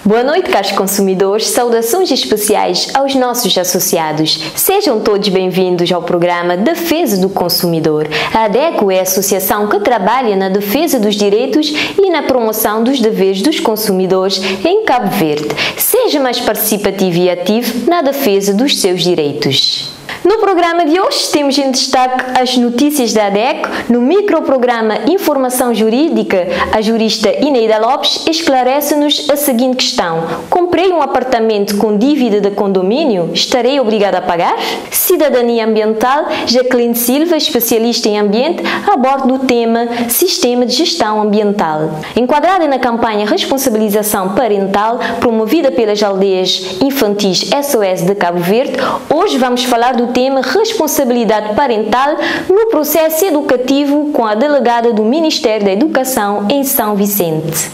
Boa noite, caros consumidores. Saudações especiais aos nossos associados. Sejam todos bem-vindos ao programa Defesa do Consumidor. A ADECO é a associação que trabalha na defesa dos direitos e na promoção dos deveres dos consumidores em Cabo Verde. Seja mais participativo e ativo na defesa dos seus direitos. No programa de hoje temos em destaque as notícias da ADECO. No microprograma Informação Jurídica, a jurista Ineida Lopes esclarece-nos a seguinte questão: comprei um apartamento com dívida de condomínio, estarei obrigada a pagar? Cidadania Ambiental, Jacqueline Silva, especialista em ambiente, aborda o tema Sistema de Gestão Ambiental. Enquadrada na campanha Responsabilização Parental, promovida pelas aldeias infantis SOS de Cabo Verde, hoje vamos falar do tema Responsabilidade Parental no processo educativo com a delegada do Ministério da Educação em São Vicente.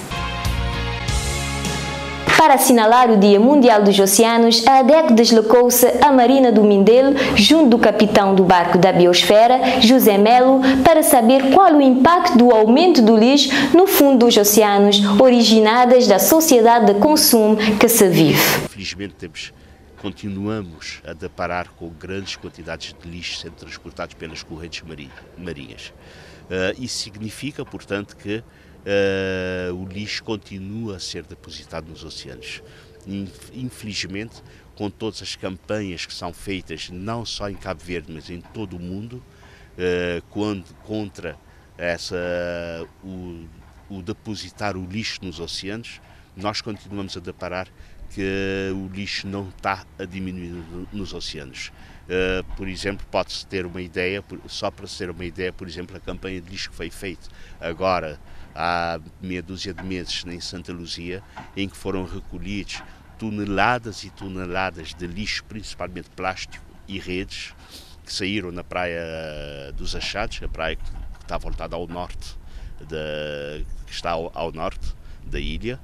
Para assinalar o Dia Mundial dos Oceanos, a ADECO deslocou-se à Marina do Mindelo, junto do capitão do barco da Biosfera, José Melo, para saber qual o impacto do aumento do lixo no fundo dos oceanos, originadas da sociedade de consumo que se vive. Infelizmente continuamos a deparar com grandes quantidades de lixo sendo transportados pelas correntes marinhas. Isso significa, portanto, que o lixo continua a ser depositado nos oceanos. Infelizmente, com todas as campanhas que são feitas, não só em Cabo Verde, mas em todo o mundo, contra o depositar o lixo nos oceanos, nós continuamos a deparar que o lixo não está a diminuir nos oceanos. Por exemplo, pode-se ter uma ideia, só para se ter uma ideia, por exemplo, a campanha de lixo que foi feita agora há meia dúzia de meses em Santa Luzia, em que foram recolhidos toneladas e toneladas de lixo, principalmente plástico e redes, que saíram na praia dos Achados, a praia que está voltada ao norte, que está ao norte da ilha,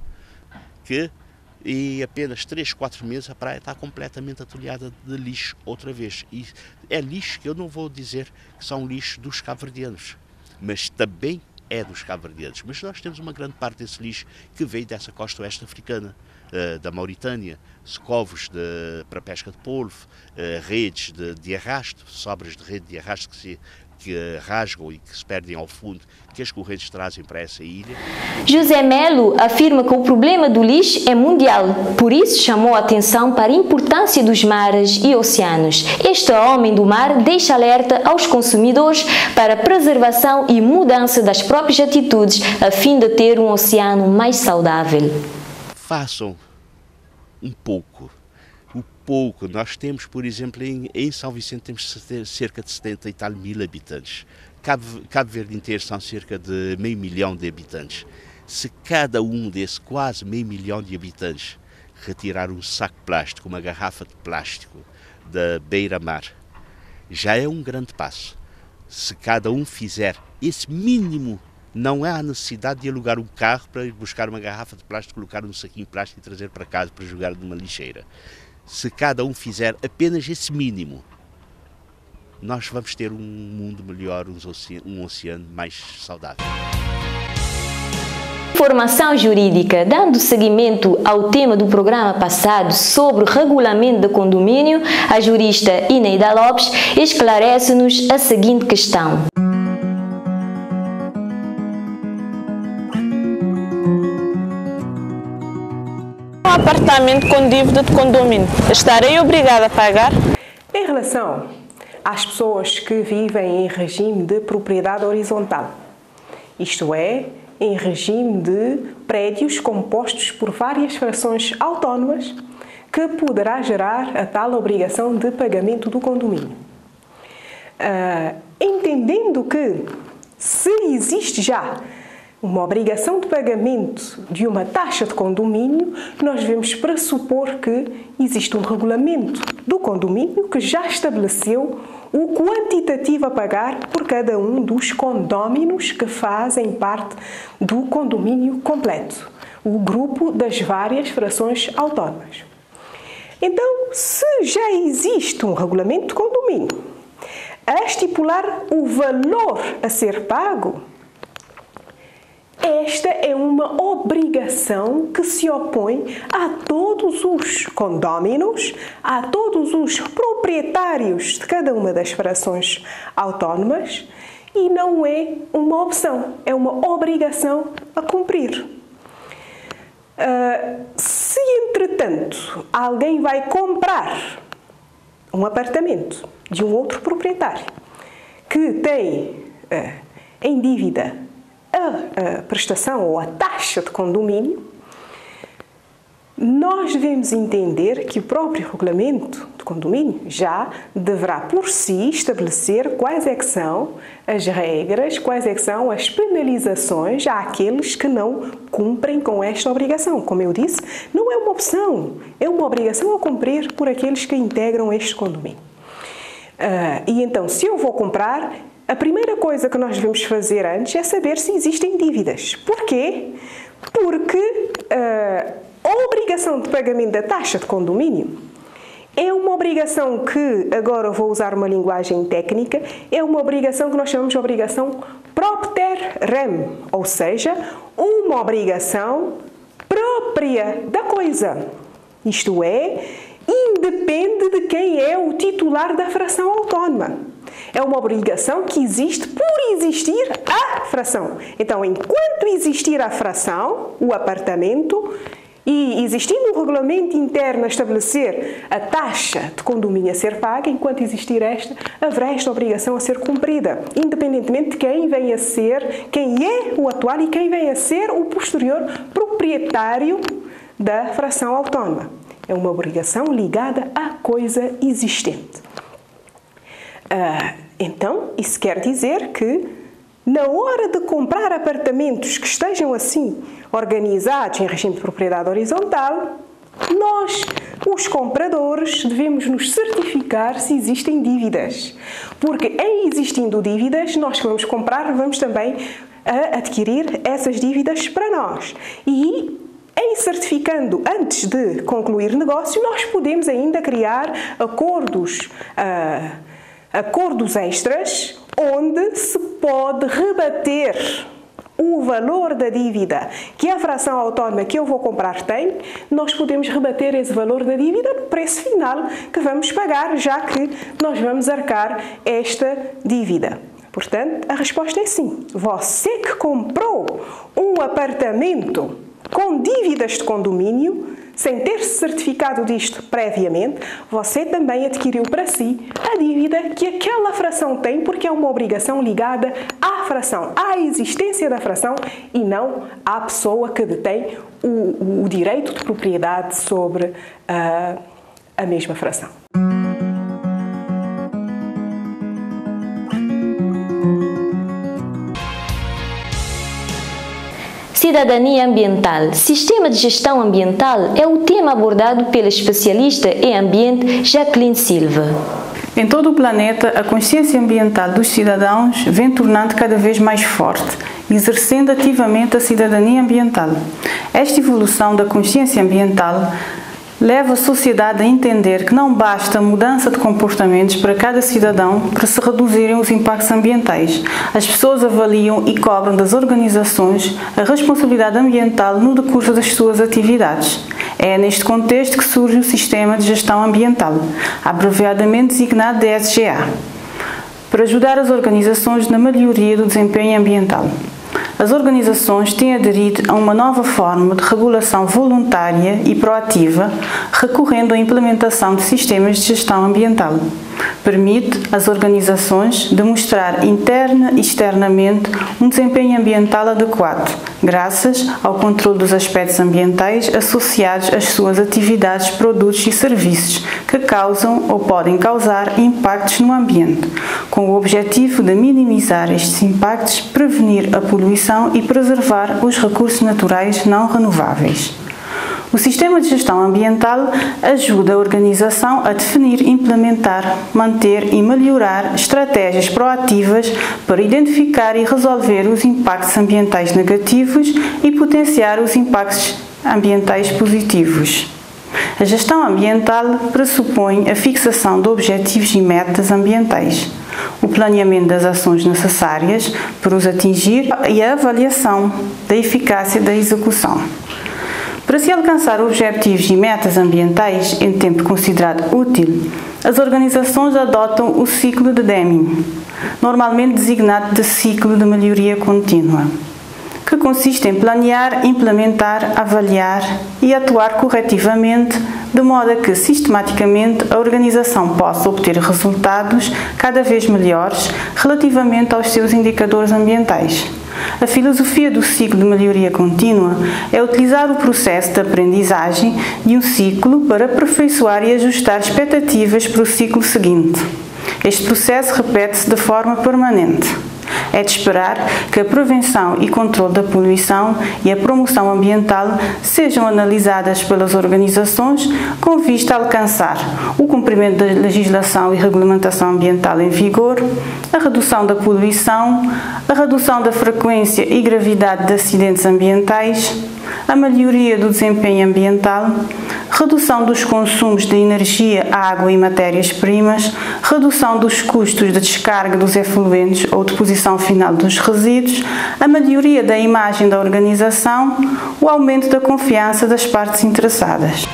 e apenas 3, 4 meses a praia está completamente atulhada de lixo outra vez. E é lixo que eu não vou dizer que são lixo dos cabo-verdianos, mas também é dos cabo-verdianos. Mas nós temos uma grande parte desse lixo que veio dessa costa oeste africana, da Mauritânia, covos para pesca de polvo, redes de arrasto, sobras de rede de arrasto que rasgam e que se perdem ao fundo, que as correntes trazem para essa ilha. José Melo afirma que o problema do lixo é mundial, por isso chamou a atenção para a importância dos mares e oceanos. Este homem do mar deixa alerta aos consumidores para a preservação e mudança das próprias atitudes, a fim de ter um oceano mais saudável. Façam um pouco. Nós temos, por exemplo, em São Vicente temos cerca de 70 e tal mil habitantes. Cabo Verde inteiro são cerca de 500 mil de habitantes. Se cada um desses quase 500 mil de habitantes retirar um saco de plástico, uma garrafa de plástico da beira-mar, já é um grande passo. Se cada um fizer esse mínimo, não há necessidade de alugar um carro para ir buscar uma garrafa de plástico, colocar num saquinho de plástico e trazer para casa para jogar numa lixeira. Se cada um fizer apenas esse mínimo, nós vamos ter um mundo melhor, um oceano mais saudável. Informação jurídica. Dando seguimento ao tema do programa passado sobre o regulamento de condomínio, a jurista Ineida Lopes esclarece-nos a seguinte questão. Apartamento com dívida de condomínio, estarei obrigada a pagar? Em relação às pessoas que vivem em regime de propriedade horizontal, isto é, em regime de prédios compostos por várias frações autónomas, que poderá gerar a tal obrigação de pagamento do condomínio. Entendendo que, se existe já uma obrigação de pagamento de uma taxa de condomínio, nós devemos pressupor que existe um regulamento do condomínio que já estabeleceu o quantitativo a pagar por cada um dos condóminos que fazem parte do condomínio completo, o grupo das várias frações autónomas. Então, se já existe um regulamento de condomínio a estipular o valor a ser pago, Esta é uma obrigação que se opõe a todos os condóminos, a todos os proprietários de cada uma das frações autónomas e não é uma opção, é uma obrigação a cumprir. Se, entretanto, alguém vai comprar um apartamento de um outro proprietário que tem em dívida a prestação ou a taxa de condomínio, nós devemos entender que o próprio regulamento de condomínio já deverá por si estabelecer quais é que são as regras, quais é que são as penalizações àqueles que não cumprem com esta obrigação. Como eu disse, não é uma opção, é uma obrigação a cumprir por aqueles que integram este condomínio. E então, se eu vou comprar, a primeira coisa que nós devemos fazer antes é saber se existem dívidas. Porquê? Porque a obrigação de pagamento da taxa de condomínio é uma obrigação que, agora vou usar uma linguagem técnica, é uma obrigação que nós chamamos de obrigação propter rem, ou seja, uma obrigação própria da coisa. Isto é, independe de quem é o titular da fração autónoma. É uma obrigação que existe por existir a fração. Então, enquanto existir a fração, o apartamento, e existindo um regulamento interno a estabelecer a taxa de condomínio a ser paga, enquanto existir esta, haverá esta obrigação a ser cumprida, independentemente de quem venha a ser, quem é o atual e quem venha a ser o posterior proprietário da fração autónoma. É uma obrigação ligada à coisa existente. Então, isso quer dizer que, na hora de comprar apartamentos que estejam assim organizados em regime de propriedade horizontal, nós, os compradores, devemos nos certificar se existem dívidas. Porque, em existindo dívidas, nós que vamos comprar, vamos também adquirir essas dívidas para nós. E, em certificando antes de concluir negócio, nós podemos ainda criar acordos extras, onde se pode rebater o valor da dívida que a fração autónoma que eu vou comprar tem, nós podemos rebater esse valor da dívida no preço final que vamos pagar, já que nós vamos arcar esta dívida. Portanto, a resposta é sim. Você que comprou um apartamento com dívidas de condomínio, sem ter certificado disto previamente, você também adquiriu para si a dívida que aquela fração tem, porque é uma obrigação ligada à fração, à existência da fração e não à pessoa que detém o direito de propriedade sobre a mesma fração. Cidadania ambiental. Sistema de gestão ambiental é o tema abordado pela especialista em ambiente Jacqueline Silva. Em todo o planeta, a consciência ambiental dos cidadãos vem tornando cada vez mais forte, exercendo ativamente a cidadania ambiental. Esta evolução da consciência ambiental leva a sociedade a entender que não basta a mudança de comportamentos para cada cidadão para se reduzirem os impactos ambientais. As pessoas avaliam e cobram das organizações a responsabilidade ambiental no decurso das suas atividades. É neste contexto que surge o Sistema de Gestão Ambiental, abreviadamente designado de SGA, para ajudar as organizações na melhoria do desempenho ambiental. As organizações têm aderido a uma nova forma de regulação voluntária e proativa, recorrendo à implementação de sistemas de gestão ambiental. Permite às organizações demonstrar interna e externamente um desempenho ambiental adequado, graças ao controle dos aspectos ambientais associados às suas atividades, produtos e serviços que causam ou podem causar impactos no ambiente, com o objetivo de minimizar estes impactos, prevenir a poluição e preservar os recursos naturais não renováveis. O Sistema de Gestão Ambiental ajuda a organização a definir, implementar, manter e melhorar estratégias proativas para identificar e resolver os impactos ambientais negativos e potenciar os impactos ambientais positivos. A gestão ambiental pressupõe a fixação de objetivos e metas ambientais. o planeamento das ações necessárias para os atingir e a avaliação da eficácia da execução. Para se alcançar objetivos e metas ambientais em tempo considerado útil, as organizações adotam o ciclo de Deming, normalmente designado de ciclo de melhoria contínua, que consiste em planear, implementar, avaliar e atuar corretivamente, de modo a que, sistematicamente, a organização possa obter resultados cada vez melhores relativamente aos seus indicadores ambientais. A filosofia do ciclo de melhoria contínua é utilizar o processo de aprendizagem de um ciclo para aperfeiçoar e ajustar expectativas para o ciclo seguinte. Este processo repete-se de forma permanente. É de esperar que a prevenção e controle da poluição e a promoção ambiental sejam analisadas pelas organizações com vista a alcançar o cumprimento da legislação e regulamentação ambiental em vigor, a redução da poluição, a redução da frequência e gravidade de acidentes ambientais, a melhoria do desempenho ambiental, redução dos consumos de energia, água e matérias-primas, redução dos custos de descarga dos efluentes ou deposição final dos resíduos, a melhoria da imagem da organização, o aumento da confiança das partes interessadas.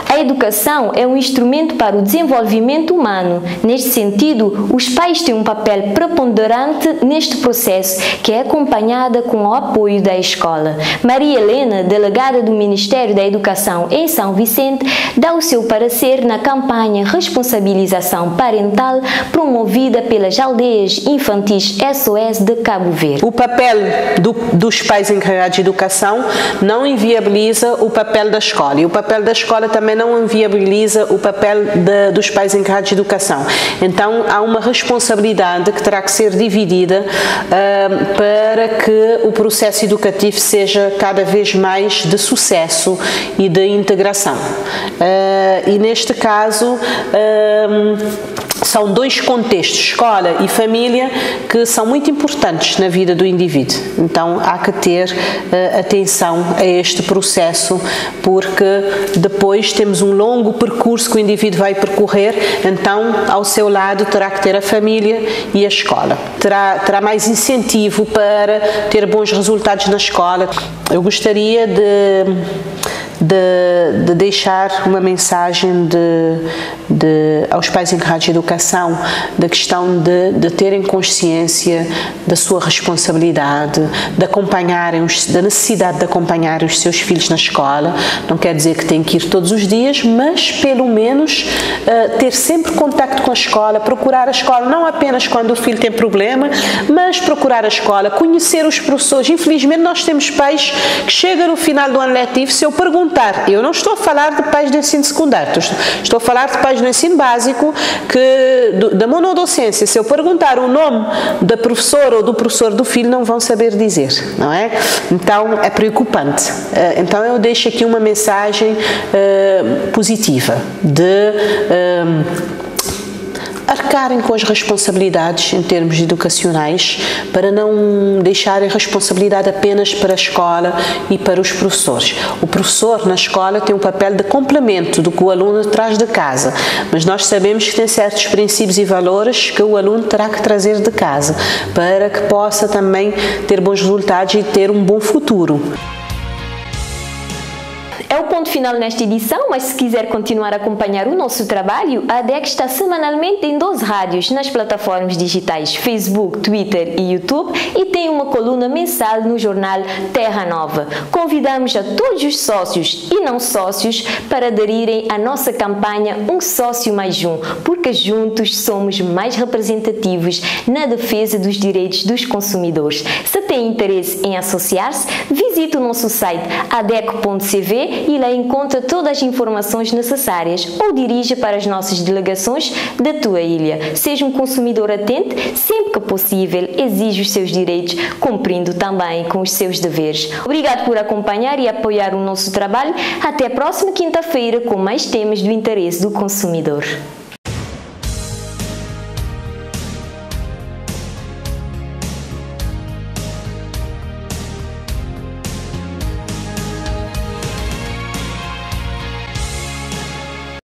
A educação é um instrumento para o desenvolvimento humano. Neste sentido, os pais têm um papel preponderante neste processo, que é acompanhada com o apoio da escola. Maria Helena, delegada do Ministério da Educação em São Vicente, dá o seu parecer na campanha Responsabilização Parental promovida pelas aldeias infantis SOS de Cabo Verde. O papel dos pais encarregados de educação não inviabiliza o papel da escola, e o papel da escola também não inviabiliza o papel dos pais encarregados de educação. Então, há uma responsabilidade que terá que ser dividida para que o processo educativo seja cada vez mais de sucesso e de integração. E neste caso, são dois contextos, escola e família, que são muito importantes na vida do indivíduo. Então, há que ter atenção a este processo, porque depois temos um longo percurso que o indivíduo vai percorrer, então, ao seu lado terá que ter a família e a escola. Terá mais incentivo para ter bons resultados na escola. Eu gostaria de deixar uma mensagem aos pais encarregados de educação, da questão de terem consciência da sua responsabilidade, da necessidade de acompanhar os seus filhos na escola. Não quer dizer que têm que ir todos os dias, mas pelo menos ter sempre contacto com a escola, procurar a escola, não apenas quando o filho tem problema, mas procurar a escola, conhecer os professores. Infelizmente nós temos pais que chegam no final do ano letivo, se eu perguntar, eu não estou a falar de pais do ensino secundário, estou a falar de pais do ensino básico, da monodocência, se eu perguntar o nome da professora ou do professor do filho, não vão saber dizer, não é? Então é preocupante. Então eu deixo aqui uma mensagem positiva de arcarem com as responsabilidades em termos educacionais, para não deixarem responsabilidade apenas para a escola e para os professores. O professor na escola tem um papel de complemento do que o aluno traz de casa, mas nós sabemos que tem certos princípios e valores que o aluno terá que trazer de casa, para que possa também ter bons resultados e ter um bom futuro. É o ponto final nesta edição, mas se quiser continuar a acompanhar o nosso trabalho, a ADEC está semanalmente em 12 rádios nas plataformas digitais Facebook, Twitter e YouTube, e tem uma coluna mensal no jornal Terra Nova. Convidamos a todos os sócios e não sócios para aderirem à nossa campanha Um Sócio Mais Um, porque juntos somos mais representativos na defesa dos direitos dos consumidores. Se tem interesse em associar-se, visite o nosso site adec.cv e lá encontra todas as informações necessárias, ou dirija para as nossas delegações da tua ilha. Seja um consumidor atento, sempre que possível, exige os seus direitos, cumprindo também com os seus deveres. Obrigado por acompanhar e apoiar o nosso trabalho. Até a próxima quinta-feira com mais temas do interesse do consumidor.